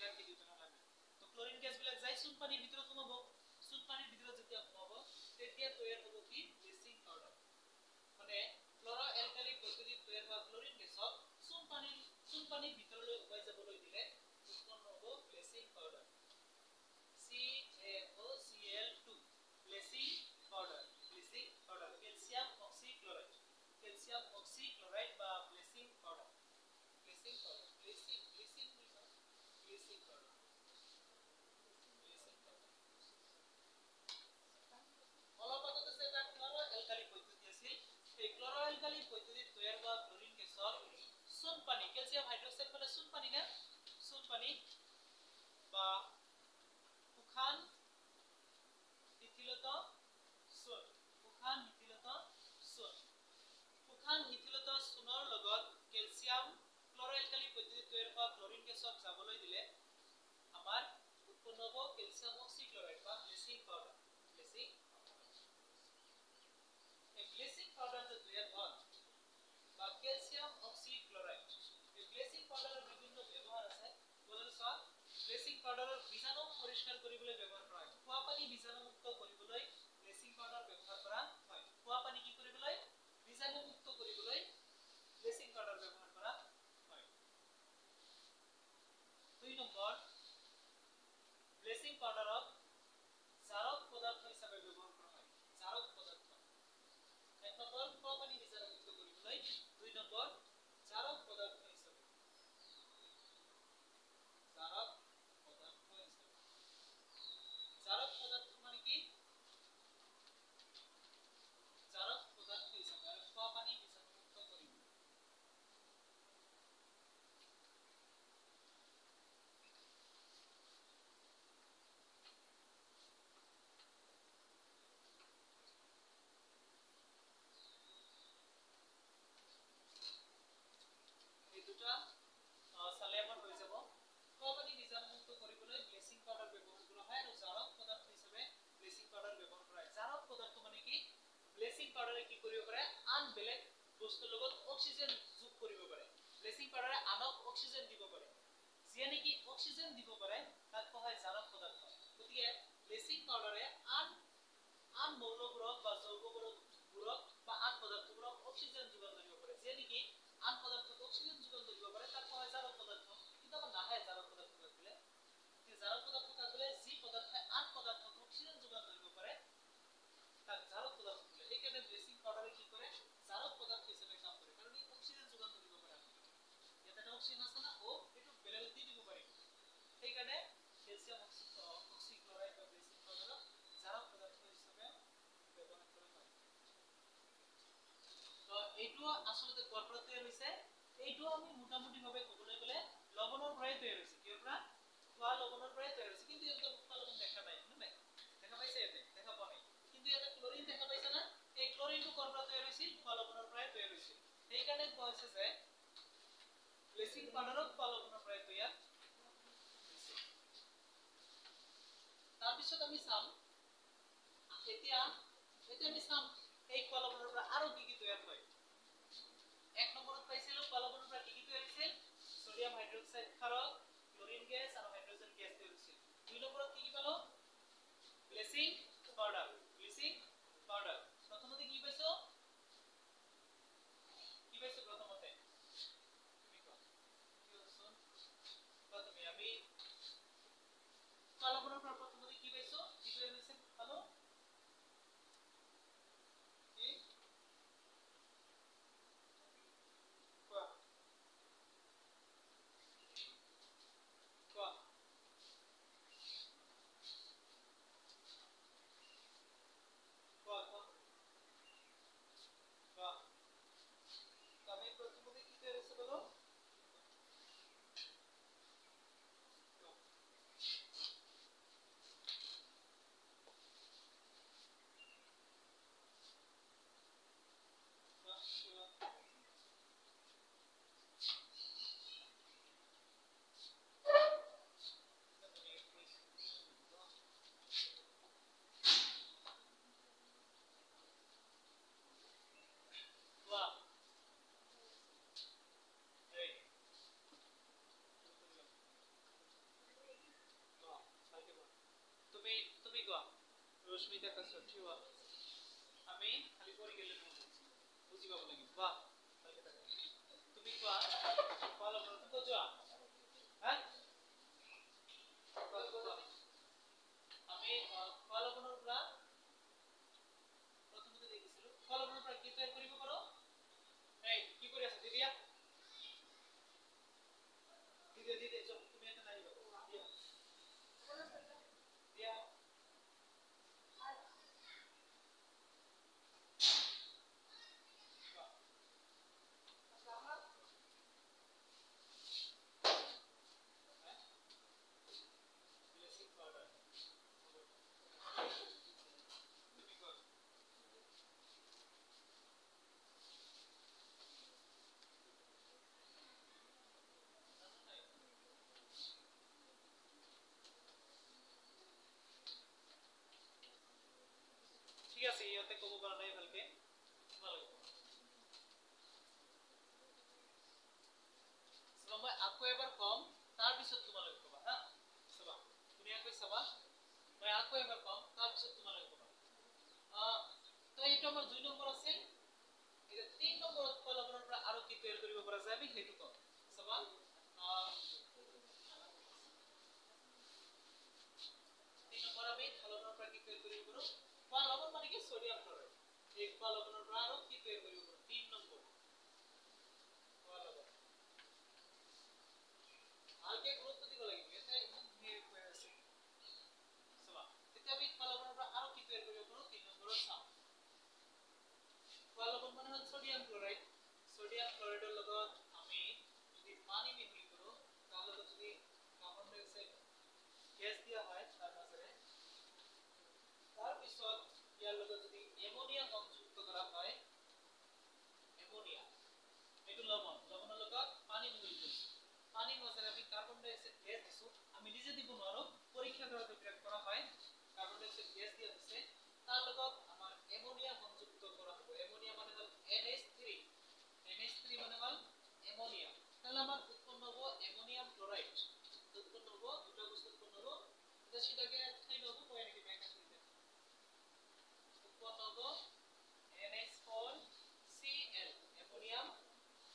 এটাৰ কি দুটা নালাগে তো ক্লোৰিন গ্যাস বিলাক যাই চুন পানীৰ ভিতৰত সোমাব চুন পানীৰ ভিতৰত যেতিয়া সোমাব তেতিয়া তৈয়াৰ হ'ব কি ব্লিচিং পাউডাৰ মানে ক্লোৰো এলকালি পদ্ধতিত তৈয়াৰ হোৱা ক্লোৰিন গেছক চুন পানীৰ ভিতৰলৈ উবাই যাবলৈ দিলে উৎপন্ন হ'ব bleaching powder CaOCl2 bleaching powder calcium oxychloride বা bleaching powder bleaching powder bleaching powder অলপতে যেটা ক্লোরো অ্যালকালি পদ্ধতি আছিল এই ক্লোরো অ্যালকালি পদ্ধতিত তৈয়াৰ হোৱা ক্লোৰিন গেছৰ চুন পানী ক্যালসিয়াম হাইড্ৰক্সাইড মানে চুন পানী না চুন পানী বা শুকান শিথিলত চুন চুনৰ লগত ক্যালসিয়াম ক্লোৰো অ্যালকালি পদ্ধতিত তৈয়াৰ হোৱা ক্লোৰিন গেছক যাবলৈ দিলে আমাৰ উৎপন্ন হ'ব ক্যালসিয়াম অক্সিক্লোৰাইড বা ব্লিচিং পাউডাৰ ব্লিচিং পাউডার যে তৈয়ার হয় বা ক্যালসিয়াম অক্সিক্লোরাইড এই ব্লিচিং পাউডারের বিভিন্ন ব্যবহার আছে বলুন স্যার ব্লিচিং পাউডারের বীজাণু পরিষ্কার কৰিবলৈ ব্যৱহাৰ কৰা হয় খোৱা পানী বীজাণুমুক্ত কৰিবলৈ ব্লিচিং পাউডাৰ ব্যৱহাৰ কৰা হয় খোৱা পানী কি কৰিবলৈ বীজাণুমুক্ত কৰিবলৈ ব্লিচিং পাউডাৰ ব্যৱহাৰ কৰা হয় 2 নম্বৰ ব্লিচিং পাউডাৰক জাৰক পদাৰ্থ হিসাবে ব্যবহাৰ কৰা হয় জাৰক পদাৰ্থ এক নম্বৰ খোৱা পানী বীজাণুমুক্ত কৰিবলৈ 2 নম্বৰ জাৰক পদাৰ্থ হিসাবে জাৰক পদাৰ্থ মানে কি জাৰক পদাৰ্থ হিসাবে আৰ খোৱা পানী বীজাণুমুক্ত কৰিবলৈ এই দুটা চালে আমাৰ হৈ যাব খোৱা পানী বীজাণুমুক্ত কৰিবলৈ ব্লিচিং পাউডাৰ ব্যৱহাৰ কৰা হয় আৰু জাৰক পদাৰ্থ হিসাবে ব্লিচিং পাউডাৰ ব্যৱহাৰ কৰা হয় জাৰক পদাৰ্থ মানে কি ব্লিচিং পাউডাৰে কি কৰিব পাৰে আন বেলেগ বস্তুৰ লগত অক্সিজেন যোগ কৰিব পাৰে ব্লিচিং পাউডাৰে আনক অক্সিজেন দিব পাৰে যিয়ে নেকি অক্সিজেন দিব পাৰে তাক কোৱা হয় জাৰক পদাৰ্থ গতিকে ব্লিচিং পাউডাৰে আন মৌলবোৰক বা যৌগবোৰক বা আন পদাৰ্থবোৰক অক্সিজেন যোগান ধৰিব পাৰে যিয়ে নেকি আন পদাৰ্থক অক্সিজেন যোগান ধৰিব পাৰে তাক কোৱা হয় জাৰক পদাৰ্থ কিন্তু আমাৰ নাহে জাৰক পদাৰ্থ থাকিলে এই জাৰক পদাৰ্থ থাকিলে যি পদাৰ্থে আন পদাৰ্থক অক্সিজেন যোগান ধৰিব পাৰে তাক জাৰক পদাৰ্থ বলে এইকাৰণে ব্লিচিং পাউডাৰে কি কৰে জাৰক পদাৰ্থ হিচাপে কাম কৰে কাৰণ ই অক্সিজেন যোগান ধৰিব পাৰে ইয়াতে অক্সিজেন আছে না ও এটো বেলেগ দি দিব পাৰিব সেইকাৰণে ক্যালসিয়াম অক্সিক্লোৰাইড বা ব্লিচিং পাউডাৰক জাৰক পদাৰ্থ হিচাপে ব্যৱহাৰ কৰা হয় তো এইটো আসলে গড়পৰা তৈয়াৰ হৈছে এইটো আমি মোটামুটি ভাবে ক'বলৈ গলে লৱণৰ পৰাই তৈয়াৰ হৈছে কিৰ পৰা খোৱা লৱণৰ পৰাই তৈয়াৰ হৈছে কিন্তু ইয়াতে খোৱা লৱণ দেখা নাই নাই দেখা পাইছে ইয়াতে দেখা পোৱা নাই কিন্তু ইয়াতে ক্লোৰিন দেখা পাইছে না এই ক্লোৰিনটো গড়পৰা তৈয়াৰ হৈছিল খোৱা লৱণৰ পৰাই তৈয়াৰ হৈছিল সেইকাৰণে কোৱা হৈছে যে ব্লিচিং পাউডাৰক খোৱা লৱণৰ পৰাই তৈয়াৰ তাৰ পিছত আমি চাম এতিয়া আমি চাম এই খোৱা লৱণৰ পৰা আৰু কি কি তৈয়াৰ হয় এক নম্বৰত পাইছিলো খোৱা লৱণৰ পৰা কি কি তৈয়াৰ হৈছিল সোডিয়াম হাইড্ৰক্সাইড ক্ষাৰক ক্লোৰিন গ্যাস আৰু হাইড্ৰোজেন গ্যাস তৈয়াৰ হৈছিল 2 নম্বৰত কি কি পালো ব্লিচিং পাউডাৰ প্ৰথমতে কি পাইছো প্ৰথমতে তুমি কোৱা কি হৈছে প্ৰথমে আমি খোৱা লৱণৰ পৰা প্ৰথমতে কি পাইছো কি তৈয়াৰ হৈছে পালো কি ৰশ্মিতা কাছ ঠিৱা আমি খালি কৰি গেলে বুজি পাব লাগিব বাহ তুমি কোৱা ফলো কৰতে তো যোৱা হ্যাঁ আমি ফলো কৰাৰ পৰা প্ৰথমতে দেখিছিলো ফলো কৰাৰ পৰা কি তৈয়াৰ কৰিব পাৰো এই কি কৰি আছে দিদিয়া দিদিয়া দিদিয়া চল তুমি এটা নাই দিয়া দিয়া ঠিক আছে ইয়াতে কব পৰা নাই ভালকে মই আকৌ এবাৰ কম তাৰ পিছত তোমালোকে কবা হা চাবা ধুনীয়াকৈ চাবা মই আকৌ এবাৰ কম তাৰ পিছত তোমালোকে কবা তো এইটো আমাৰ 2 নম্বৰ আছে এটা 3 নম্বৰত ফলাফলৰ পৰা আৰু কি তৈয়াৰ কৰিব পৰা যায় আমি সেইটো কম চাবা 3 নম্বৰ আমি ফলাফলৰ পৰা কি তৈয়াৰ কৰিব পাৰো ফলাফল মানে কি সোডিয়াম ক্লোৰাইড এই ফলাফলৰ পৰা আৰু কি তৈয়াৰ কৰিব পাৰো 3 নম্বৰ ফলাফল আগে গুৰুত্ব দিব লাগিব এটা একদম ধীৰে কৈ আছে চাবা তেতিয়া আমি ফলাফলৰ পৰা আৰু কি তৈয়াৰ কৰিব পাৰো 3 নম্বৰত চাও ফলাফল মানে হল সোডিয়াম ক্লোৰাইডৰ লগত আমি যদি পানী মিহলি কৰো তাৰ লগত যদি কাৰ্বন ডাই অক্সাইড গ্যাস দিয়া হয় তাৰ মাজেৰে তাৰ পিছত ইয়াৰ লগত যদি এমোনিয়া সংযুক্ত কৰা হয় এমোনিয়া এটো লবণৰ লগত পানী মিহলি কৰিছো পানীৰ মাজেৰে আমি কাৰ্বন ডাই অক্সাইড গ্যাস দিছো আমি নিজে দিব নোৱাৰো পৰীক্ষা কৰাত প্ৰয়োগ কৰা হয় কাৰ্বন ডাই অক্সাইড গ্যাস দিয়া আছে তাৰ লগত আমাৰ এমোনিয়া সংযুক্ত কৰা হ'ব এমোনিয়া মানে হল NH3 মানে হল এমোনিয়া তাহলে আমার উৎপন্ন হবে অ্যামোনিয়াম ক্লোরাইড উৎপন্ন হবে দুটো বস্তু উৎপন্ন হবে এটা সেটাকে খাই নেব কয় নাকি ব্যাখ্যা করে দেন উৎপন্ন হবে NH4Cl অ্যামোনিয়াম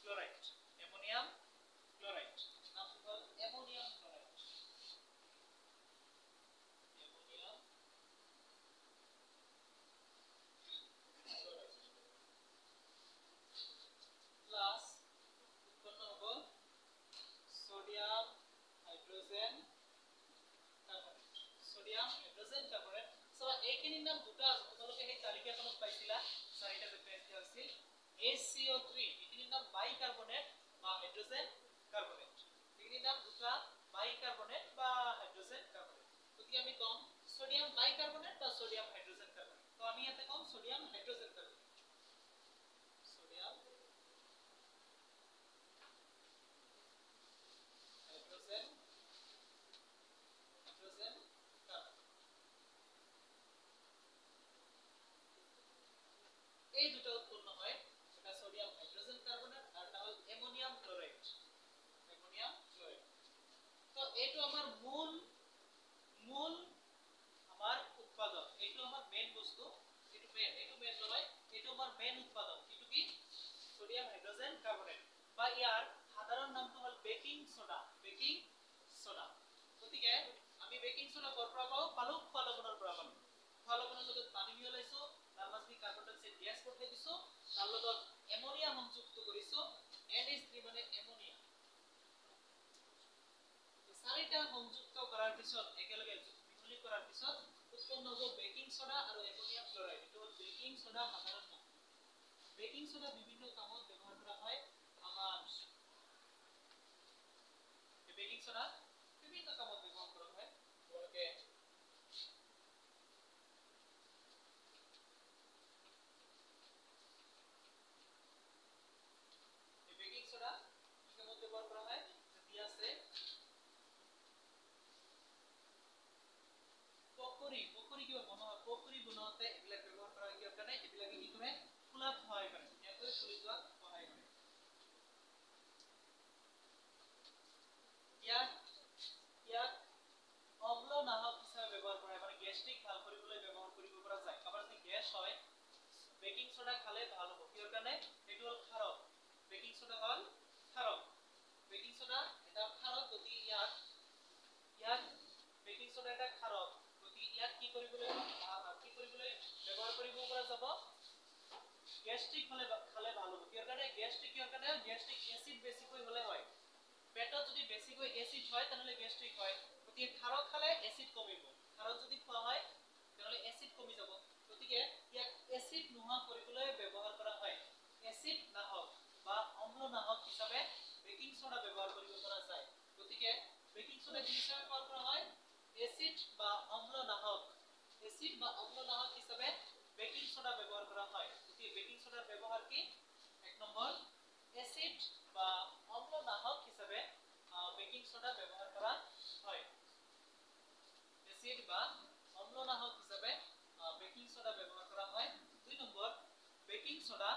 ক্লোরাইড নাম হল অ্যামোনিয়াম ক্লোরাইড প্লাস উৎপন্ন হবে সোডিয়াম হাইড্রোজেন কার্বনেট সো এইখিনিৰ নাম দুটা আছে তোমালোকে এই তালিকাখনত পাইছিলা চাৰিটা যে পেজ দিয়া আছিল HCO3 এইখিনিৰ নাম বাইকাৰ্বনেট বা হাইড্ৰোজেন কাৰ্বনেট এইখিনিৰ নাম দুটা বাইকাৰ্বনেট বা হাইড্ৰোজেন কাৰ্বনেট গতিকে আমি কম সোডিয়াম বাইকাৰ্বনেট বা সোডিয়াম হাইড্ৰোজেন কাৰ্বনেট তো আমি ইয়াতে কম সোডিয়াম হাইড্ৰোজেন কাৰ্বনেট এই দুটো উৎপন্ন হয় এটা সোডিয়াম হাইড্রোজেন কার্বনেট আর এটা হল অ্যামোনিয়াম ক্লোরাইড তো এটো আমার মূল আমার উৎপাদন এটো আমার মেইন বস্তু এটো মেইন নয় এটো আমার মেইন উৎপাদন এটো কি সোডিয়াম হাইড্রোজেন কার্বনেট বা ইয়ার সাধারণ নামটো হল বেকিং সোডা গতিকে আমি বেকিং সোডা কৰপৰা পালো ফলবনৰ পৰা পালো ফলবনৰ লগত পানী মিহলাইছো তাৰ মাজদি কাৰ্বন ডাই অক্সাইড গ্যাস পঠাই দিছো তাৰ লগত এমোনিয়া সংযুক্ত কৰিছো NH3 মানে এমোনিয়া চাৰিটা সংযুক্ত কৰাৰ পিছত একেলগে মিহলি কৰাৰ পিছত উৎপন্ন হ'ব বেকিং সোডা আৰু এমোনিয়াম ক্লোৰাইড এটো হল বেকিং সোডা সাধাৰণ নাম বেকিং সোডা বিভিন্ন কামত ব্যৱহাৰ কৰা হয় আমাৰ এই বেকিং সোডা বিভিন্ন কামত ব্যৱহাৰ কৰা হয় তোমালোকে বেকিং সোডা কি কামত ব্যৱহাৰ কৰা হয় যদি আছে পকৰি কিবা বনোৱা পকৰি বনোৱাতে এবিলাক ব্যৱহাৰ কৰা কিয় কাৰণে এবিলাকে কি কৰে ফুলাত সহায় কৰে ধুনীয়াকৈ ফুলি যোৱাত সহায় কৰে ইয়াত বেছিকৈ এসিড হয় তাহলে গ্যাস্ট্ৰিক হয় গতিকে খাৰ খালে এসিড কমিব খাৰ যদি খোৱা হয় তাহলে এসিড কমি যাব গতিকে ইয়াক এসিড নোহোৱা কৰিবলৈ ব্যৱহাৰ কৰা হয় এসিড নাহক বা অম্ল নাহক হিচাপে বেকিং সোডা ব্যৱহাৰ কৰিব পৰা যায় গতিকে বেকিং সোডা কি হিচাপে ব্যৱহাৰ কৰা হয় এসিড বা অম্ল নাহক হিচাপে বেকিং সোডা ব্যৱহাৰ কৰা হয় গতিকে বেকিং সোডাৰ ব্যৱহাৰ কি এক নম্বৰ এসিড বা অম্ল নাহক হিচাপে বেকিং সোডা ব্যৱহাৰ কৰা হয় এসিড বা অম্ল নাহক হিচাপে বেকিং সোডা ব্যৱহাৰ কৰা হয় দুই নম্বৰ বেকিং সোডা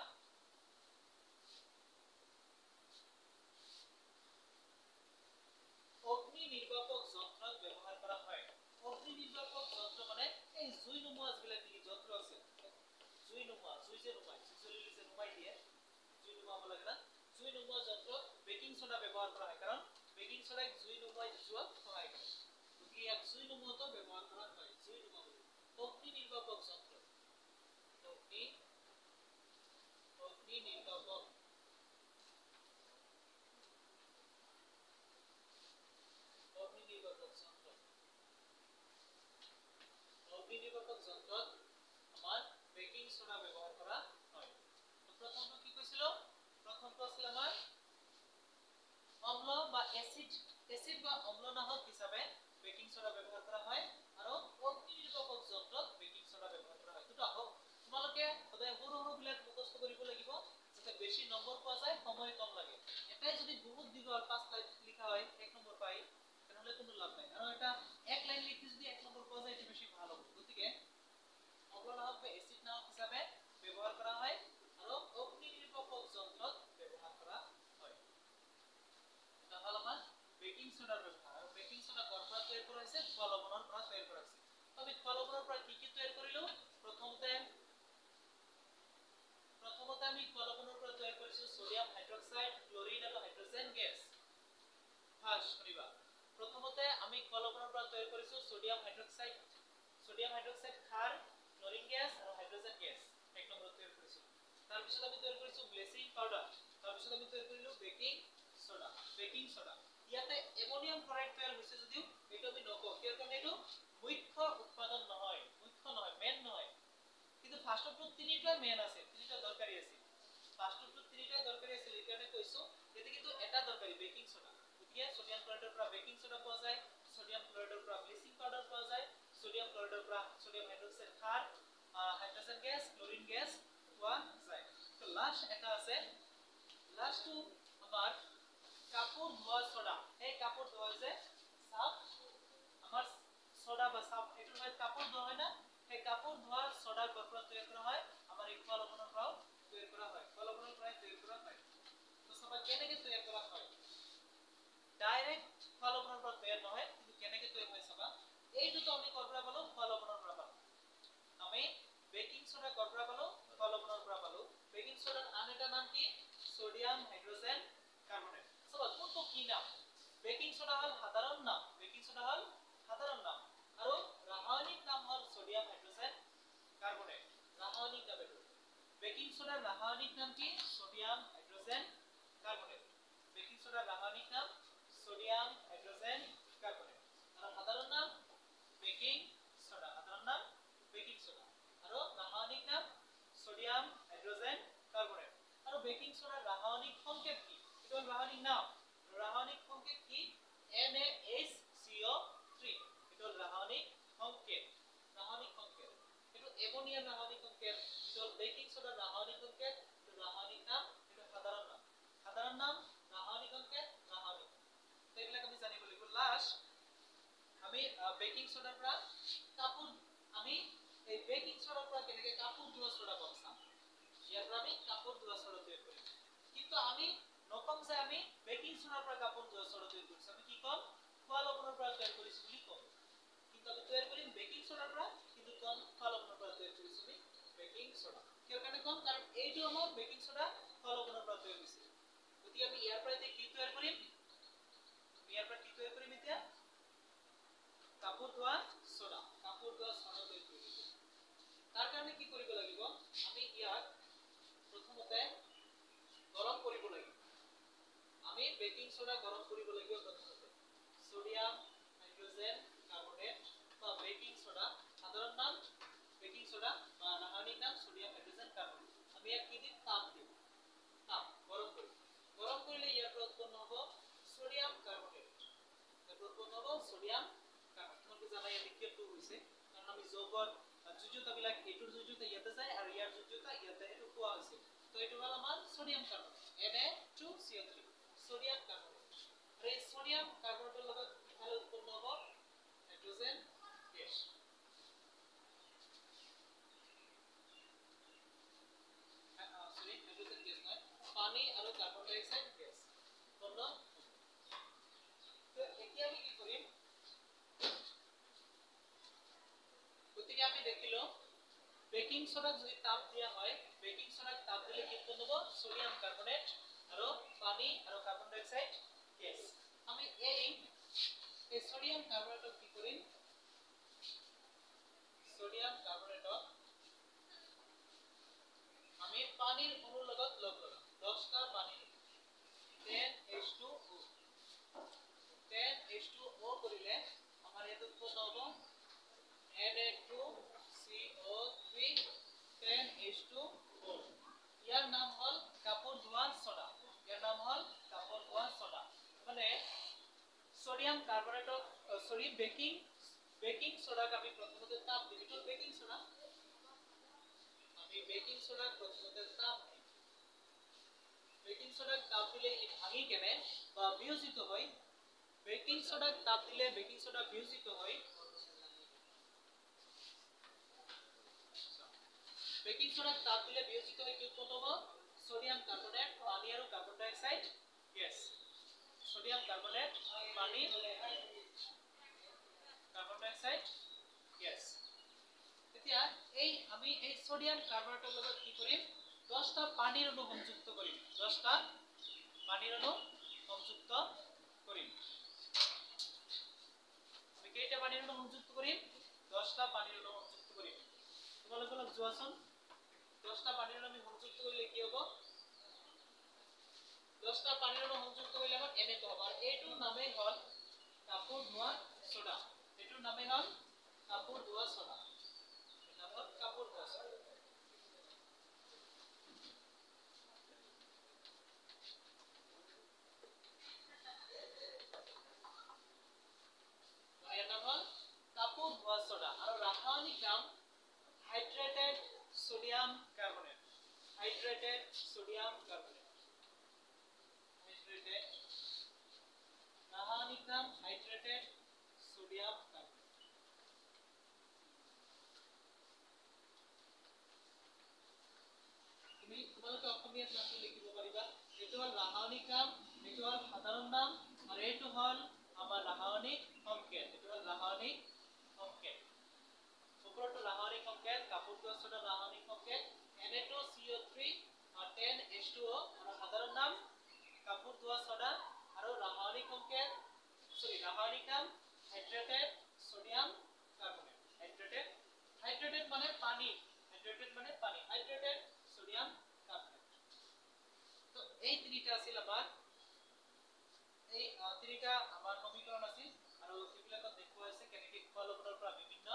অগ্নি নিৰ্বাপক যন্ত্ৰত ব্যৱহাৰ কৰা হয় অগ্নি নিৰ্বাপক যন্ত্ৰ মানে এই জুই নুমুৱা যিবিলাক যন্ত্ৰ আছে জুই যে নুমাই দিয়ে জুই নুমাব লাগে না জুই নুমুৱা যন্ত্ৰ বেকিং সোডা ব্যৱহাৰ কৰা হয় কাৰণ বেকিং সোডাক জুই নুমাই যোৱাত সহায় কৰে গতিকে ইয়াক জুই নুমুৱাটো ব্যৱহাৰ কৰা হয় জুই নুমাব অগ্নি নিৰ্বাপক যন্ত্ৰ অগ্নি নিৰ্বাপক অগ্নিনিৰ্বাপক যন্ত্ৰত আমাৰ বেকিং সোডা ব্যৱহাৰ কৰা হয় প্ৰথমটো কি কৈছিলো প্ৰথমটো আছিল আমাৰ অম্ল বা এসিড বা অম্ল নাহক হিচাপে বেকিং সোডা ব্যৱহাৰ কৰা হয় আৰু অগ্নিনিৰ্বাপক যন্ত্ৰত বেকিং সোডা ব্যৱহাৰ কৰা হয় দুটা হওক তোমালোকে সদায় সৰু বিলাক মুখস্থ কৰিব লাগিব যাতে বেছি নম্বৰ পোৱা যায় সময় কম লাগে এটাই যদি বহুত দীঘল 5 লাইন লিখা হয় 1 নম্বৰ পাই তাহলে কোনো লাভ নাই আৰু এটা এক লাইন লিখি যদি 1 নম্বৰ পোৱা যায় এটা বেছি ভালো গতিকে অম্ল নাহক বা এসিড নাহক হিচাপে ব্যৱহাৰ কৰা হয় আৰু অগ্নিনিৰ্বাপক যন্ত্ৰত ব্যৱহাৰ কৰা হয় এটা হল আমাৰ বেকিং সোডাৰ ব্যৱহাৰ আৰু বেকিং সোডা কৰ পৰা তৈয়াৰ কৰা হৈছে খোৱা লৱণৰ পৰা তৈয়াৰ কৰা হৈছে আমি খোৱা লৱণৰ পৰা কি কি তৈয়াৰ কৰিলো প্ৰথমতে আমি খোৱা লৱণৰ পৰা তৈয়াৰ কৰিছো সোডিয়াম হাইড্ৰক্সাইড ক্লোৰিন আৰু হাইড্ৰোজেন গেছ ফাৰ্ষ্ট শুনিবা প্ৰথমতে আমি খোৱা লৱণৰ পৰা তৈয়াৰ কৰিছো সোডিয়াম হাইড্ৰক্সাইড খাৰ ক্লোৰিন গেছ আৰু হাইড্ৰোজেন গেছ এক নম্বৰ তৈয়াৰ কৰিছো তাৰ পিছত আমি তৈয়াৰ কৰিছো ব্লিচিং পাউডাৰ তাৰ পিছত আমি তৈয়াৰ কৰিলো বেকিং সোডা ইয়াতে এমোনিয়াম ক্লোৰাইড তৈয়াৰ হৈছে যদিও এটো আমি নকও কিয় কাৰণ এটো মুখ্য উৎপাদন নহয় মেন নহয় কিন্তু ফাৰ্ষ্টটো তিনিটা মেন আছে তিনিটা দৰকাৰী আছে ফাৰ্ষ্টটো তিনিটা দৰকাৰী আছে এখানে কৈছো এতে কিন্তু এটা দৰকাৰী বেকিং সোডা গতিকে সোডিয়াম ক্লোৰাইডৰ পৰা বেকিং সোডা পোৱা যায় সোডিয়াম ক্লোৰাইডৰ পৰা ব্লিচিং পাউডাৰ পোৱা যায় সোডিয়াম ক্লোৰাইডৰ পৰা সোডিয়াম হাইড্ৰক্সাইড খাৰ হাইড্ৰোজেন গেছ ক্লোৰিন গেছ পোৱা যায় তো লাস্ট এটা আছে লাস্টটো আমাৰ কাপোৰ ধোৱা সোডা এই কাপোৰ ধোৱা যে সাফ আমাৰ সোডা বা সাফ এটো হয় কাপোৰ ধোৱা হয় না এই কাপোৰ ধোৱা সোডাৰ পৰা তৈয়াৰ কৰা হয় আমাৰ এই খোৱা লৱণৰ পৰা তৈয়াৰ কৰা হয় খোৱা লৱণৰ পৰা তৈয়াৰ কৰা হয় তো সবাই কেনেকৈ তৈয়াৰ কৰা হয় ডাইৰেক্ট খোৱা লৱণৰ পৰা তৈয়াৰ নহয় কিন্তু কেনেকৈ তৈয়াৰ হয় চাবা এইটো তো আমি কৰ পৰা পালো খোৱা লৱণৰ পৰা পালো আমি বেকিং সোডা কৰ পৰা পালো খোৱা লৱণৰ পৰা পালো বেকিং সোডাৰ আন এটা নাম কি সোডিয়াম হাইড্ৰোজেন কাৰ্বনেট সবাই কোনটো কি নাম বেকিং সোডা হল সাধাৰণ নাম আৰু ৰাসায়নিক নাম হল সোডিয়াম হাইড্ৰোজেন কাৰ্বনেট ৰাসায়নিক নাম এটো বেকিং সোডাৰ ৰাসায়নিক নাম কি সোডিয়াম হাইড্ৰোজেন কাৰ্বনেট বেকিং সোডাৰ ৰাসায়নিক নাম সোডিয়াম হাইড্ৰোজেন কাৰ্বনেট আৰু সাধাৰণ নাম বেকিং সোডা আৰু ৰাসায়নিক নাম সোডিয়াম হাইড্ৰোজেন কাৰ্বনেট আৰু বেকিং সোডাৰ ৰাসায়নিক সংকেত কি এটো ৰাসায়নিক নাম ৰাসায়নিক সংকেত কি NaHCO3 এটো ৰাসায়নিক সংকেত এটো এমোনিয়াম ৰাসায়নিক সংকেত এটো বেকিং সোডাৰ ৰাসায়নিক সংকেত এটো ৰাসায়নিক নাম এটো সাধাৰণ নাম ৰাসায়নিক সংকেত ৰাসায়নিক তো এইবিলাক আমি জানিব লাগিব লাস্ট আমি বেকিং সোডাৰ পৰা কাপোৰ আমি এই বেকিং সোডাৰ পৰা কেনেকৈ কাপোৰ ধোৱা সোডা পাম চাম ইয়াৰ পৰা আমি কাপোৰ ধোৱা সোডা তৈয়াৰ কৰিম কিন্তু আমি নকম যে আমি বেকিং সোডাৰ পৰা কাপোৰ ধোৱা সোডা তৈয়াৰ কৰিছো আমি কি কম খোৱা লৱণৰ পৰা তৈয়াৰ কৰিছো বুলি কম কিন্তু আমি তৈয়াৰ কৰিম বেকিং সোডাৰ পৰা কিন্তু কম খোৱা লৱণৰ পৰা তৈয়াৰ কৰিছো আমি বেকিং সোডা কিয় কাৰণে কম কাৰণ এইটো আমাৰ বেকিং সোডা খোৱা লৱণৰ পৰা তৈয়াৰ হৈছে গতিকে আমি ইয়াৰ পৰা কি তৈয়াৰ কৰিম এতিয়া কাপোৰ ধোৱা সোডা তৈয়াৰ কৰিম তাৰ কাৰণে কি কৰিব লাগিব আমি ইয়াক প্ৰথমতে গৰম কৰিব লাগিব আমি বেকিং সোডা গৰম কৰিব লাগিব প্ৰথমতে সোডিয়াম হাইড্ৰোজেন কাৰ্বনেট বা বেকিং সোডা সাধাৰণ নাম বেকিং সোডা বা ৰাসায়নিক নাম সোডিয়াম হাইড্ৰোজেন কাৰ্বনেট আমি ইয়াক কি দিম তাপ দিম তাপ গৰম কৰিলে ইয়াৰ পৰা উৎপন্ন হ'ব সোডিয়াম কাৰ্বনেট সোডিয়াম কাৰ্বনেট তোমালোকে জানা ইয়াত লিখিতটো হৈছে কাৰণ আমি যৌগৰ যুযুতাবিলাক এইটোৰ যুযুতা ইয়াতে যায় আৰু ইয়াৰ যুযুতা ইয়াতে এইটো কোৱা হৈছে তো এইটো হ'ল আমাৰ sodium carbonate Na2CO3 sodium carbonate আৰু এই সোডিয়াম কাৰ্বনেটৰ লগত ইথানল উৎপন্ন হ'ব হাইড্ৰোজেন গেছ হাইড্ৰোজেন গেছ নহয় পানী আৰু কাৰ্বন ডাই অক্সাইড গেছ উৎপন্ন তো এতিয়া আমি কি কৰিম গতিকে আমি দেখিলো বেকিং সোডা যদি তাপ দিয়া হয় বেকিং সোডাক তাপ দিলে কি উৎপন্ন হ'ব সোডিয়াম কাৰ্বনেট আৰু পানী আৰু কাৰ্বন ডাই অক্সাইড গেছ আমি এই সোডিয়াম কাৰ্বনেটক কি কৰিম সোডিয়াম কাৰ্বনেটক আমি পানীৰ অণুৰ লগত লগ লগাম 10টা পানী 10H2O 10H2O কৰিলে আমাৰ ইয়াত উৎপন্ন হ'ব Na2CO3 10H2O ইয়াৰ নাম হ'ল কাপোৰ ধোৱা সোডা মানে সোডিয়াম কাৰ্বনেটক বেকিং সোডাক আমি প্ৰথমতে তাপ দিম এটো বেকিং সোডা আমি বেকিং সোডাক প্ৰথমতে তাপ দিম বেকিং সোডাক তাপ দিলে ই ভাঙি কেনে বা বিয়োজিত হয় বেকিং সোডাক তাপ দিলে বেকিং সোডা বিয়োজিত হয় বেকিং সোডাক তাপ দিলে বিয়োজিত হয় কি উৎপন্ন হ'ব সোডিয়াম কাৰ্বনেট পানী আৰু কাৰ্বন ডাই অক্সাইড গেছ সোডিয়াম কাৰ্বনেট পানী কাৰ্বন ডাই অক্সাইড গেছ এতিয়া এই আমি এই সোডিয়াম কাৰ্বনেটৰ লগত কি কৰিম 10টা পানীৰ অণু সংযুক্ত কৰিম 10টা পানীৰ অণু সংযুক্ত কৰিম আমি কেইটা পানীৰ অণু সংযুক্ত কৰিম 10টা পানীৰ অণু সংযুক্ত কৰিম তোমালোকে অলপ যোৱাচোন 10টা পানীৰ অণু আমি সংযুক্ত কৰিলে কি হ'ব 10টা পানীৰ অণু সংযুক্ত কৰিলে আমাৰ এনেকৈ হ'ব আৰু এইটোৰ নামেই হ'ল কাপোৰ ধোৱা সোডা এইটোৰ নামেই হ'ল কাপোৰ ধোৱা সোডা নামত কাপোৰ ধোৱা সোডা ইয়াৰ নাম হ'ল কাপোৰ ধোৱা সোডা আৰু ৰাসায়নিক নাম hydrated sodium carbonate hydrated sodium carbonate hydrated ৰাসায়নিক নাম হাইড্ৰেটেড সোডিয়াম কাৰ্বনেট তুমি তোমালোকে অসমীয়াত নামটো লিখিব পাৰিবা এইটো হ'ল ৰাসায়নিক নাম এইটো হ'ল সাধাৰণ নাম আৰু এইটো হ'ল আমাৰ ৰাসায়নিক সংকেত এইটো হ'ল ৰাসায়নিক সংকেত ওপৰটো ৰাসায়নিক সংকেত কাপোৰ ধোৱা সোডা ৰাসায়নিক সংকেত Na2CO3 আৰু 10H2O আৰু সাধাৰণ নাম কাপোৰ ধোৱা সোডা আৰু ৰাসায়নিক সংকেত ৰাসায়নিক নাম হাইড্ৰেটেড সোডিয়াম কাৰ্বনেট হাইড্ৰেটেড মানে পানী হাইড্ৰেটেড সোডিয়াম কাৰ্বনেট তো এই তিনিটা আছিল আমাৰ সমীকৰণ আছিল আৰু এইবিলাকত দেখুৱা হৈছে কেনেকৈ উৎপাদনৰ পৰা বিভিন্ন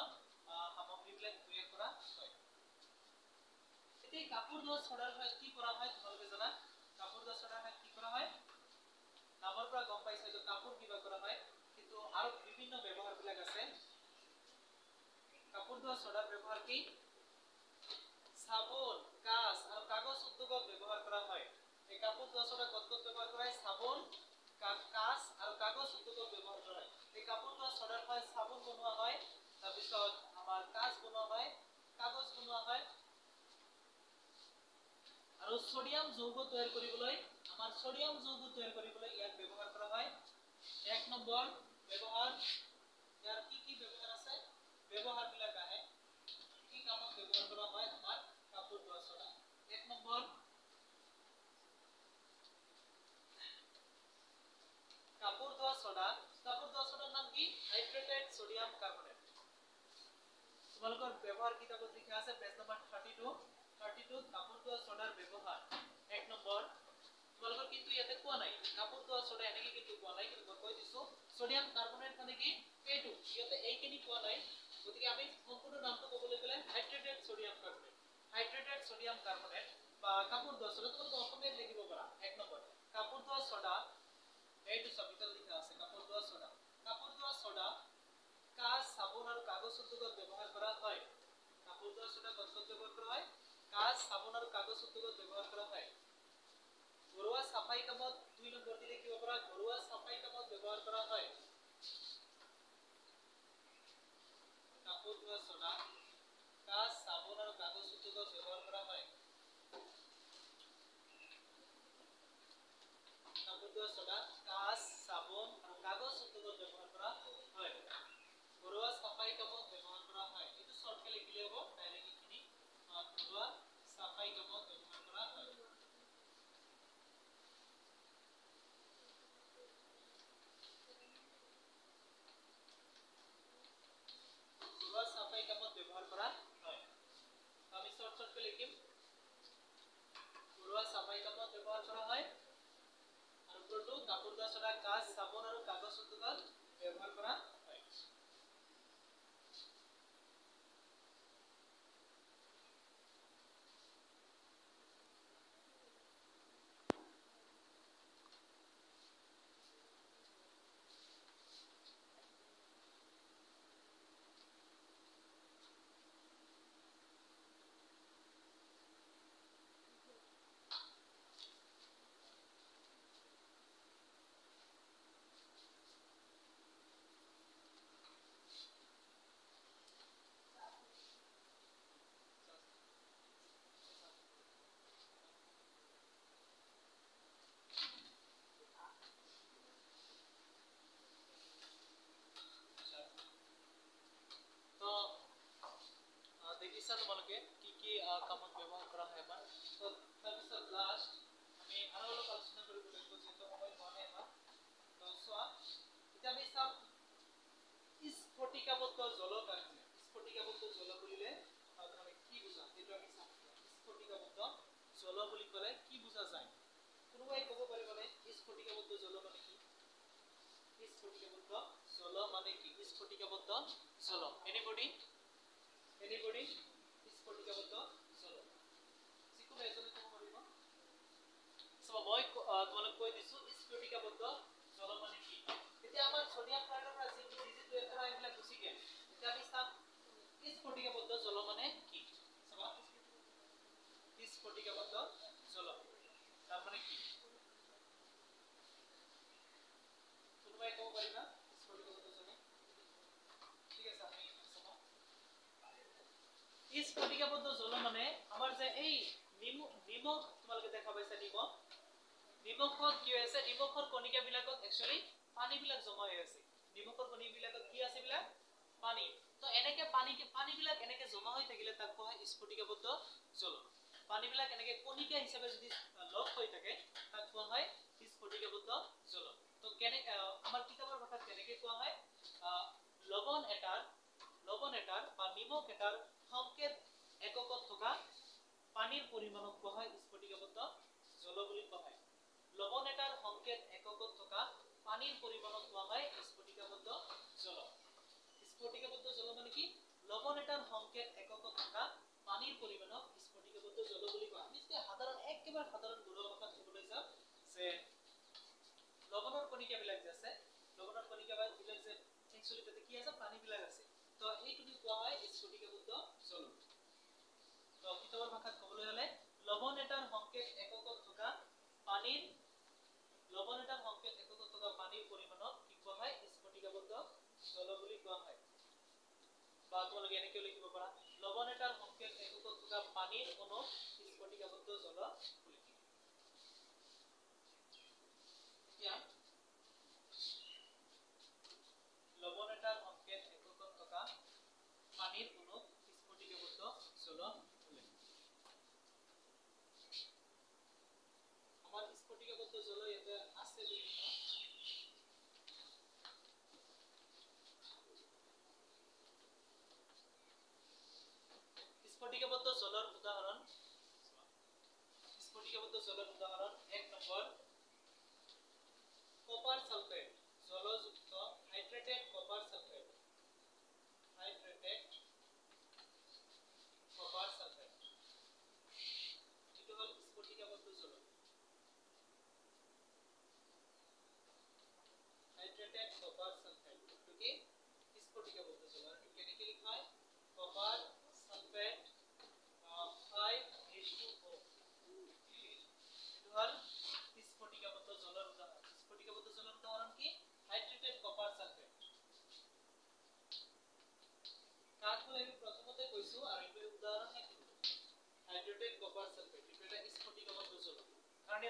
সামগ্ৰীবিলাক তৈয়াৰ কৰা হয় এতিয়া কাপোৰ ধোৱা সোডাৰ হয় কি কৰা হয় তোমালোকে জানা কাপোৰ ধোৱা সোডাৰ হয় কি কৰা হয় নামৰ পৰা গম পাইছে যে কাপোৰ কিবা কৰা হয় কিন্তু আৰু বিভিন্ন ব্যৱহাৰবিলাক আছে কাপোৰ ধোৱা সোডাৰ ব্যৱহাৰ কি সাবুন কাঁচ আৰু কাগজ উদ্যোগত ব্যৱহাৰ কৰা হয় এই কাপোৰ ধোৱা সোডা ক'ত ব্যৱহাৰ কৰা হয় সাবুন কাঁচ আৰু কাগজ উদ্যোগত ব্যৱহাৰ কৰা হয় এই কাপোৰ ধোৱা সোডাৰ হয় সাবুন বনোৱা হয় তাৰ পিছত আমাৰ কাঁচ বনোৱা হয় কাগজ বনোৱা হয় আৰু সোডিয়াম যৌগ তৈয়াৰ কৰিবলৈ ইয়াক ব্যৱহাৰ কৰা হয় এক নম্বৰ ব্যৱহাৰ ইয়াৰ কি ব্যৱহাৰ আছে ব্যৱহাৰবিলাক আহে কি কামত ব্যৱহাৰ কৰা হয় আমাৰ কাপোৰ ধোৱা সোডা এক নম্বৰ কাপোৰ ধোৱা সোডাৰ নাম কি হাইড্ৰেটেড সোডিয়াম কাৰ্বনেট তোমালোকৰ ব্যৱহাৰ কিতাপত লিখা আছে পেজ নম্বৰ 32 কাপোৰ ধোৱা সোডাৰ ব্যৱহাৰ এক নম্বৰ তোমালোকৰ কিন্তু ইয়াতে কোৱা নাই কাপোৰ ধোৱা সোডা এনেকে কিন্তু কোৱা নাই কিন্তু মই কৈ দিছো সোডিয়াম কাৰ্বনেট মানে কি এইটো ইয়াতে এইখিনি কোৱা নাই গতিকে আমি সম্পূৰ্ণ নামটো ক'বলৈ গ'লে হাইড্ৰেটেড সোডিয়াম কাৰ্বনেট বা কাপোৰ ধোৱা সোডা তোমালোকে অসমীয়াত লিখিব পাৰা এক নম্বৰ কাপোৰ ধোৱা সোডা এইটো সবিতাল লিখা আছে কাপোৰ ধোৱা সোডা কাঁচ সাবুন আৰু কাগজ উদ্যোগত ব্যৱহাৰ কৰা হয় কাপোৰ ধোৱা সোডা ক'ত ব্যৱহাৰ কৰা হয় কাঁচ সাবুন আৰু কাগজ উদ্যোগত ব্যৱহাৰ কৰা হয় ঘৰুৱা সাফাই কামত 2 নম্বৰ দি লিখিব পাৰা ঘৰুৱা সাফাই কামত ব্যৱহাৰ কৰা হয় কাপোৰ ধোৱা সোডা কাঁচ সাবুন আৰু কাগজ উদ্যোগত ব্যৱহাৰ কৰা হয় কাপোৰ ধোৱা সোডা কাঁচ সাবুন আৰু কাগজ উদ্যোগত ব্যৱহাৰ কৰা হয় ঘৰুৱা সাফাই কামত ব্যৱহাৰ কৰা হয় এটো শৰ্টকে লিখিলে হ'ব ডাইৰেক্ট এখিনি ঘৰুৱা সাফাই কামত ব্যৱহাৰ কৰা হয় ঘৰুৱা সাফাই কামত ব্যৱহাৰ কৰা হয় আমি শৰ্টকে লিখিম ঘৰুৱা সাফাই কামত ব্যৱহাৰ কৰা হয় আৰু প্ৰটো কাপোৰ ধোৱা সোডা কাঁচ সাবুন আৰু কাগজ উদ্যোগত ব্যৱহাৰ কৰা হয় তো দেখিছা তোমালোকে কি কি কামত ব্যৱহাৰ কৰা হয় আমাৰ তো তাৰপিছত লাষ্ট আমি আৰু অলপ আলোচনা কৰিব লাগিব যেটো সময় হোৱা নাই আমাৰ তো চোৱা এতিয়া আমি চাম স্ফটিকাবদ্ধ জল কাৰখানা স্ফটিকাবদ্ধ জল বুলিলে মানে কি বুজা যেটো আমি চাম স্ফটিকাবদ্ধ জল বুলি ক'লে কি বুজা যায় কোনোবাই ক'ব পাৰিবনে স্ফটিকাবদ্ধ জল মানে কি স্ফটিকাবদ্ধ জল মানে কি স্ফটিকাবদ্ধ জল anybody স্ফটিকাবদ্ধ জল যিকোনো এজনে ক'ব পাৰিব সব মই তোমালোক কৈ দিছো স্ফটিকাবদ্ধ জল মানে কি এতিয়া আমাৰ সোডিয়াম ক্লোৰাইডৰ আছে কি যিটো এটা এইবিলাক গুছি গেল এতিয়া আমি চাম স্ফটিকাবদ্ধ জল মানে কি সব স্ফটিকাবদ্ধ জল তার মানে কি কোনোবাই ক'ব পাৰিবা স্ফটিকাবদ্ধ জল ঠিক আছে আমি চাম স্ফটিকাবদ্ধ জল মানে আমাৰ যে এই নিমখ তোমালোকে দেখা পাইছা নিমখত কি হৈছে নিমখৰ কণিকা বিলাকত একচুয়ালি পানী বিলাক জমা হৈ আছে নিমখৰ কণিকা বিলাকত কি আছে বিলাক পানী তো এনেকে পানী বিলাক এনেকে জমা হৈ থাকিলে তাক কোৱা হয় স্ফটিকাবদ্ধ জল পানী বিলাক এনেকে কণিকা হিচাপে যদি লগ হৈ থাকে তাক কোৱা হয় স্ফটিকাবদ্ধ জল তো কেনে আমাৰ কিতাপৰ ভাষাত কেনেকে কোৱা হয় লবণ এটাৰ বা নিমখ এটাৰ সংকেত এককত থকা পানীৰ পৰিমাণক কোৱা হয় স্ফটিকাবদ্ধ জল বুলি কোৱা হয় লবণ এটাৰ সংকেত এককত থকা পানীৰ পৰিমাণক কোৱা হয় স্ফটিকাবদ্ধ জল স্ফটিকাবদ্ধ জল মানে কি লবণ এটাৰ সংকেত এককত থকা পানীৰ পৰিমাণক স্ফটিকাবদ্ধ জল বুলি কোৱা আমি যদি একেবাৰে সাধাৰণ ঘৰুৱা ভাষাত ক'বলৈ যাওঁ যে লবণৰ কণিকা বিলাক যে আছে লবণৰ কণিকা বিলাক যে একচুয়ালি তাতে কি আছে পানী বিলাক আছে তো এইটোকে কোৱা হয় স্ফটিকাবদ্ধ জল তো কিতাপৰ ভাষাত ক'বলৈ হলে লবণ এটাৰ সংকেত এককত থকা পানীৰ পৰিমাণক কি কোৱা হয় স্ফটিকাবদ্ধ জল বুলি কোৱা হয় বা তোমালোকে এনেকৈ লিখিব পাৰা লবণ এটাৰ সংকেত এককত থকা পানীৰ অনুক স্ফটিকাবদ্ধ জল বুলি এতিয়া লবণ এটাৰ সংকেত এককত থকা পানীৰ অনুক স্ফটিকাবদ্ধ জল বুলি আমাৰ স্ফটিকাবদ্ধ জল ইয়াতে আছে বিভিন্ন স্ফটিকাবদ্ধ জলৰ উদাহৰণ এক নম্বৰ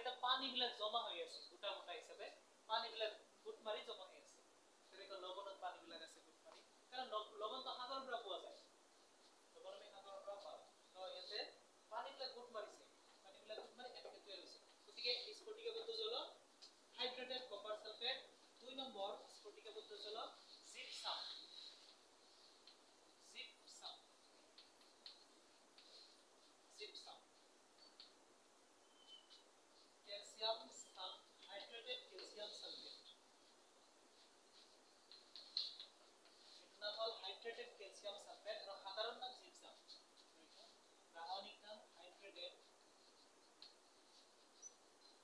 এটা পানীবিলাক জমা হৈ আছে গোটা গোটা হিচাপে পানীবিলাক গুট মাৰি জমা হৈ আছে তেনেকৈ লৱণত পানীবিলাক আছে গুট মাৰি কাৰণ লৱণটো সাগৰৰ পৰা পোৱা যায় লৱণ আমি সাগৰৰ পৰা পাওঁ তো ইয়াতে পানীবিলাক গুট মাৰিছে পানীবিলাক গুট মাৰি এনেকৈ তৈয়াৰ হৈছে গতিকে স্ফটিকাবদ্ধ জল হাইড্ৰেটেড কপাৰ সালফেট 2 নম্বৰ স্ফটিকাবদ্ধ জল gypsum calcium hydrated calcium sulfate এটা নাম হল hydrated calcium sulfate আর সাধারণ নাম জিপসাম রাসায়নিক নাম hydrated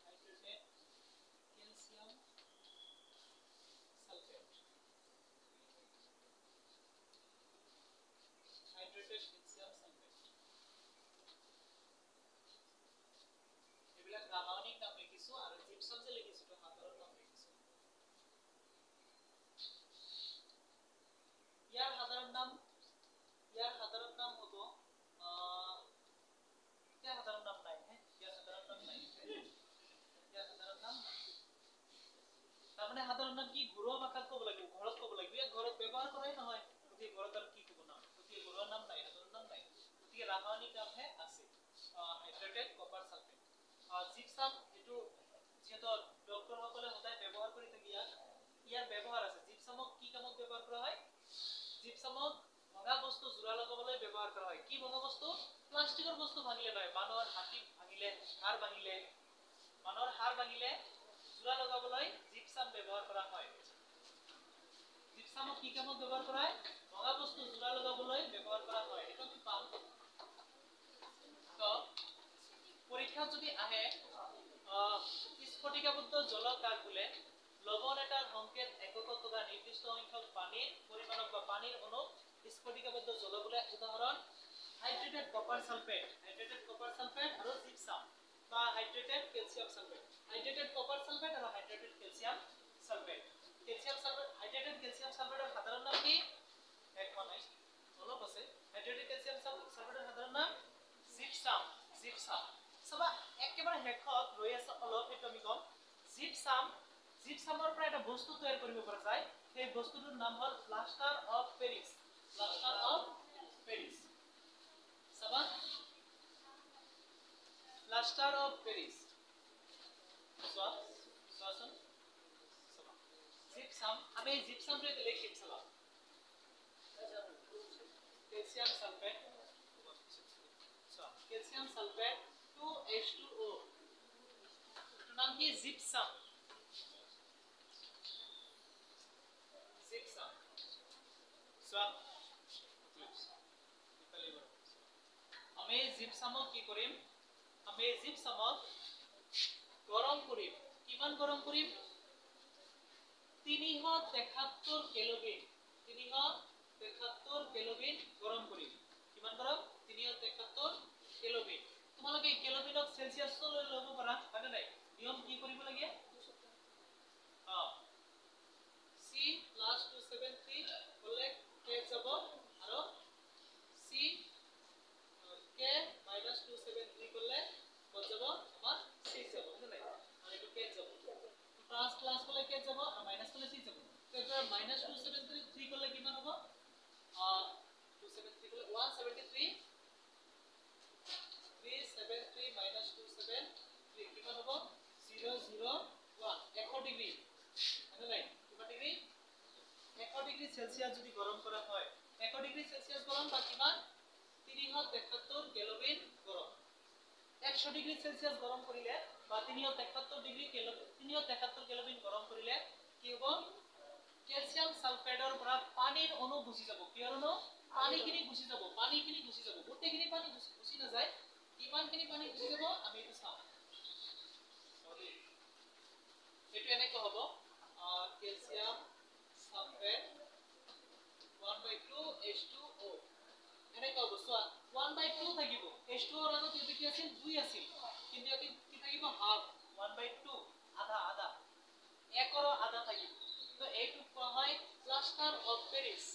calcium sulfate hydrated calcium sulfate এবিলাক রাসায়নিক নাম লিখিছো আর জিপসাম যে লিখিছো তো সাধারণ নাম লিখিছো ইয়ার সাধারণ নাম হবো ইয়ার সাধারণ নাম নাই হ্যাঁ ইয়ার সাধারণ নাম নাই ইয়ার সাধারণ নাম তার মানে সাধারণ নাম কি ঘরোয়া ভাষাত কব লাগিব ঘৰত কব লাগিব ইয়াৰ ঘৰত ব্যৱহাৰ কৰাই নহয় গতিকে ঘৰত আৰু কি কব নাম গতিকে ঘৰুৱা নাম নাই সাধাৰণ নাম নাই গতিকে ৰাসায়নিক নামহে আছে হাইড্ৰেটেড কপাৰ সালফেট জিপসাম এটো যেটো ডক্টৰ সকলে সদায় ব্যৱহাৰ কৰি থাকে ইয়াৰ ব্যৱহাৰ আছে জিপসামক কি কামত ব্যৱহাৰ কৰা হয় জিপসামক ভঙা বস্তু জোৰা লগাবলৈ ব্যৱহাৰ কৰা হয় কি ভঙা বস্তু প্লাষ্টিকৰ বস্তু ভাঙিলে নহয় মানুহৰ হাড়ি ভাঙিলে মানুহৰ হাড় ভাঙিলে জোৰা লগাবলৈ জিপসাম ব্যৱহাৰ কৰা হয় জিপসামক কি কামত ব্যৱহাৰ কৰা হয় ভঙা বস্তু জোৰা লগাবলৈ ব্যৱহাৰ কৰা হয় এটা কি পাম তো পৰীক্ষা যদি আহে স্ফটিকাবদ্ধ জল কাক বোলে লবণ এটাৰ সংকেত এককত থকা নিৰ্দিষ্ট সংখ্যক পানীৰ পৰিমাণক বা পানীৰ অণুক স্ফটিকাবদ্ধ জল বোলে উদাহৰণ হাইড্ৰেটেড কপাৰ সালফেট আৰু জিপসাম বা hydrated calcium sulphate hydrated copper sulphate আৰু hydrated calcium sulphate hydrated calcium সালফেটৰ সাধাৰণ নাম কি এক মানে অলপ আছে হাইড্ৰেটেড ক্যালসিয়াম সালফেটৰ সাধাৰণ নাম জিপসাম সবা একেবাৰে হেকত ৰৈ আছে অলপ এটা আমি কম জিপসামৰ পৰা এটা বস্তু তৈয়াৰ কৰিব পৰা যায় সেই বস্তুটোৰ নাম হ'ল প্লাষ্টাৰ অফ পেৰিছ সবা প্লাষ্টাৰ অফ পেৰিছ সোয়াসন সবা জিপসাম আমি জিপসামটো এটা লিখিম সবা calcium sulphate calcium sulphate 2H2O এটার নাম কি জিপসাম আমি জিপসামক কি কৰিম আমি জিপসামক গৰম কৰিম কিমান গৰম কৰিম 373 কেলভিন গৰম কৰিম কিমান গৰম 373 কেলভিন তোমালোকে কেলভিনক সেলসিয়াসলৈ ল'ব পাৰা হয় নাই নিয়ম কি কৰিব লাগে C + 273 হলে কে যাব আৰু C K - 273 করলে কত যাব আমার 6 যাব হয় নাই আর এটা কে যাব প্লাস করলে কে যাব আর মাইনাস করলে 6 যাব তো এটা -273 করলে কিমান হবে 273 করলে 173 373 - 273 কিমান হবে 001 100 ডিগ্রি হয় নাই কিমান ডিগ্রি 100 ডিগ্রি সেলসিয়াস যদি গরম করা হয় 100 ডিগ্রি সেলসিয়াস গরম বা কিমান 373 কেলভিন গরম 100 ডিগ্রি সেলসিয়াস গরম করিলে বা 373 কেলভিন গরম করিলে কি হ'ব ক্যালসিয়াম সালফেটৰ পৰা পানীৰ অণু গুছি যাব কিহৰ অণু পানীখিনি গুছি যাব গোটেইখিনি পানী গুছি না যায় কিমানখিনি পানী গুছি যাব আমি এটা চাম এটো এনেকৈ হ'ব ক্যালসিয়াম সালফেট 1/2 H2O এনেকৈ হ'ব সোয়া 1/2 থাকিব H2O ৰ আগত কি আছিল 2 আছিল কিন্তু ইয়াতে কি থাকিব হাফ 1/2 আধা 1 ৰ আধা থাকিব তো এইটো কোৱা হয় plaster of Paris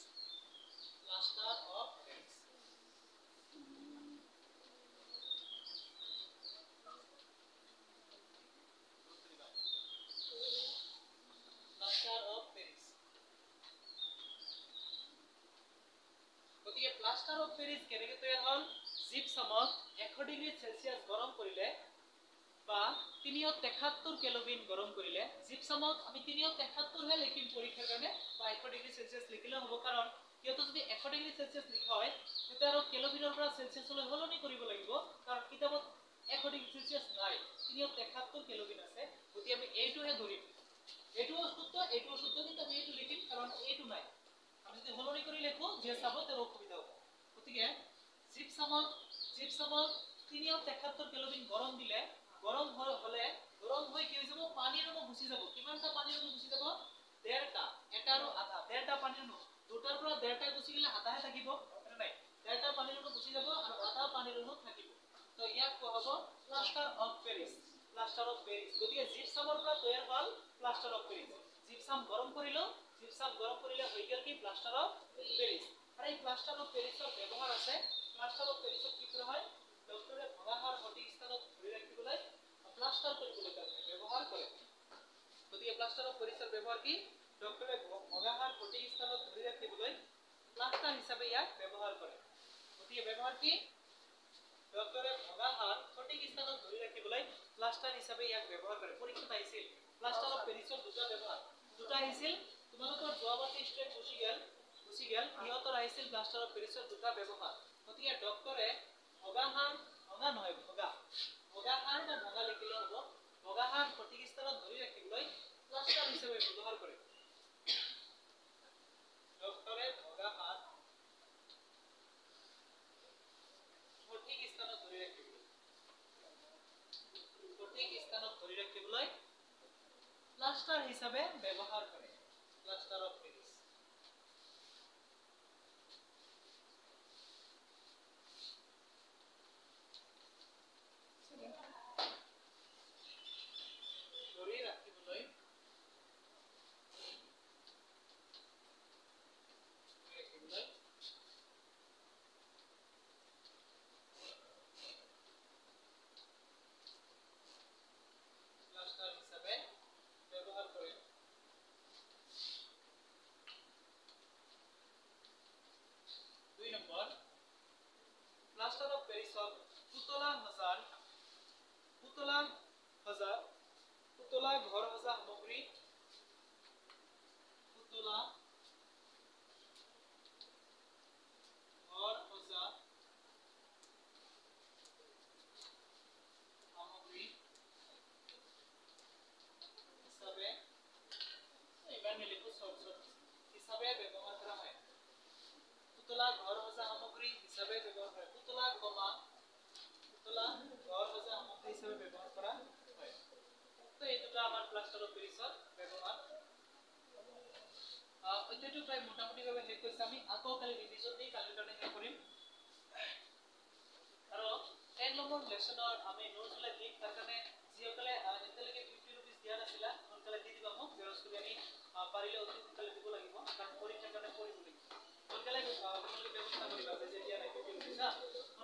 plaster of Paris কেনেকৈ তৈয়াৰ হ'ল জিপছামক 100 ডিগ্ৰী সেলসিয়াস গৰম কৰিলে বা 373 কেলভিন গৰম কৰিলে জিপছামক আমি 373 হে লিখিম পৰীক্ষাৰ কাৰণে বা 100 ডিগ্ৰী সেলসিয়াস লিখিলে হ'ব কাৰণ কিয়তো যদি 100 ডিগ্ৰী সেলসিয়াস লিখা হয় তেতিয়া আৰু কেলভিনৰ পৰা সেলসিয়াসলৈ সলনি কৰিব লাগিব কাৰণ কিতাপত 100 ডিগ্ৰী সেলসিয়াস নাই 373 কেলভিন আছে গতি আমি এইটোহে ধৰিম এইটো সূত্ৰ কিন্তু আমি এইটো লিখিম কাৰণ এইটো নাই আমি যদি সলনি কৰি লিখো যে চাব তেৰ অসুবিধা হ'ব গতিকে জিপছামক 373 কেলভিন গৰম দিলে গৰম হৈ কি হৈ যাব পানীৰ অনু গুচি যাব কিমানটা পানীৰ অনু গুচি যাব ডেৰটা এটা আৰু আধা ডেৰটা পানীৰ অনু দুটাৰ পৰা ডেৰটা গুচি গলে আধাহে থাকিব নাই ডেৰটা পানীৰ অনু গুচি যাব আৰু আধা পানীৰ অনু থাকিব তো ইয়াক কোৱা হ'ব প্লাষ্টাৰ অফ পেৰিছ গতিকে জিপছামৰ পৰা তৈয়াৰ হ'ল প্লাষ্টাৰ অফ পেৰিছ জিপছাম গৰম কৰিলে হৈ গ'ল কি প্লাষ্টাৰ অফ পেৰিছ আৰু এই প্লাষ্টাৰ অফ পেৰিছৰ ব্যৱহাৰ আছে প্লাষ্টাৰ অফ পেৰিছক কি কৰা হয় ডক্টৰে ভগাহাৰ সঠিক স্থানত ধৰি ৰাখিবলৈ প্লাষ্টাৰ কৰিবলৈ ব্যৱহাৰ কৰে গতিকে প্লাষ্টাৰ অফ পেৰিছৰ ব্যৱহাৰ কি ডক্টৰে ভগাহাৰ সঠিক স্থানত ধৰি ৰাখিবলৈ প্লাষ্টাৰ হিচাপে ইয়াক ব্যৱহাৰ কৰে গতিকে ব্যৱহাৰ কি ডক্টৰে ভগাহাৰ সঠিক স্থানত ধৰি ৰাখিবলৈ প্লাষ্টাৰ হিচাপে ইয়াক ব্যৱহাৰ কৰে পৰীক্ষাত আহিছিল প্লাষ্টাৰ অফ পেৰিছৰ দুটা আহিছিল তোমালোকৰ যোৱাবাৰ ষ্টুডেন্ট গুচি গেল ইহঁতৰ আহিছিল প্লাষ্টাৰ অফ পেৰিছৰ দুটা ব্যৱহাৰ গতিকে ডক্টৰে ভগাহাৰ লিখিলে হ'ব ভগাহাৰ সঠিক স্থানত ধৰি ৰাখিবলৈ প্লাষ্টাৰ হিচাপে ব্যৱহাৰ কৰে ডক্টৰে ভগাহাৰ সঠিক স্থানত ধৰি ৰাখিবলৈ প্লাষ্টাৰ হিচাপে ব্যৱহাৰ কৰে plaster of Paris plaster of পেৰিছক পুতলা ঘৰ সজা সামগ্ৰী হিচাপে ব্যৱহাৰ কৰা হয় পুতলা ঘৰ সজা সামগ্ৰী হিচাপে ব্যৱহাৰ কৰে পুতলা ঘৰ সজা সামগ্ৰী হিচাপে ব্যৱহাৰ কৰা হয় তো এই দুটা আমাৰ প্লাষ্টাৰ অফ পেৰিছৰ ব্যৱহাৰ অধ্যয়নটো প্ৰায় মোটামুটিভাৱে শেষ কৰিছে আমি আকৌ কালি ৰিভিজন দি কালিৰ কাৰণে শেষ কৰিম আৰু 10 নম্বৰ লেসনৰ আমি নোটছ বিলাক দিম তাৰ কাৰণে যিসকলে এতিয়ালৈকে 50 रुपीस দিয়া নাছিলা সোনকালে দি দিবা মোক জেৰক্স কৰি আমি পাৰিলে অতি সোনকালে দিব লাগিব কাৰণ পৰীক্ষাৰ কাৰণে পঢ়িব লাগিব সোনকালে আপোনালোকে ব্যৱস্থা কৰিবা যে দিয়া নাই 50 रुपीस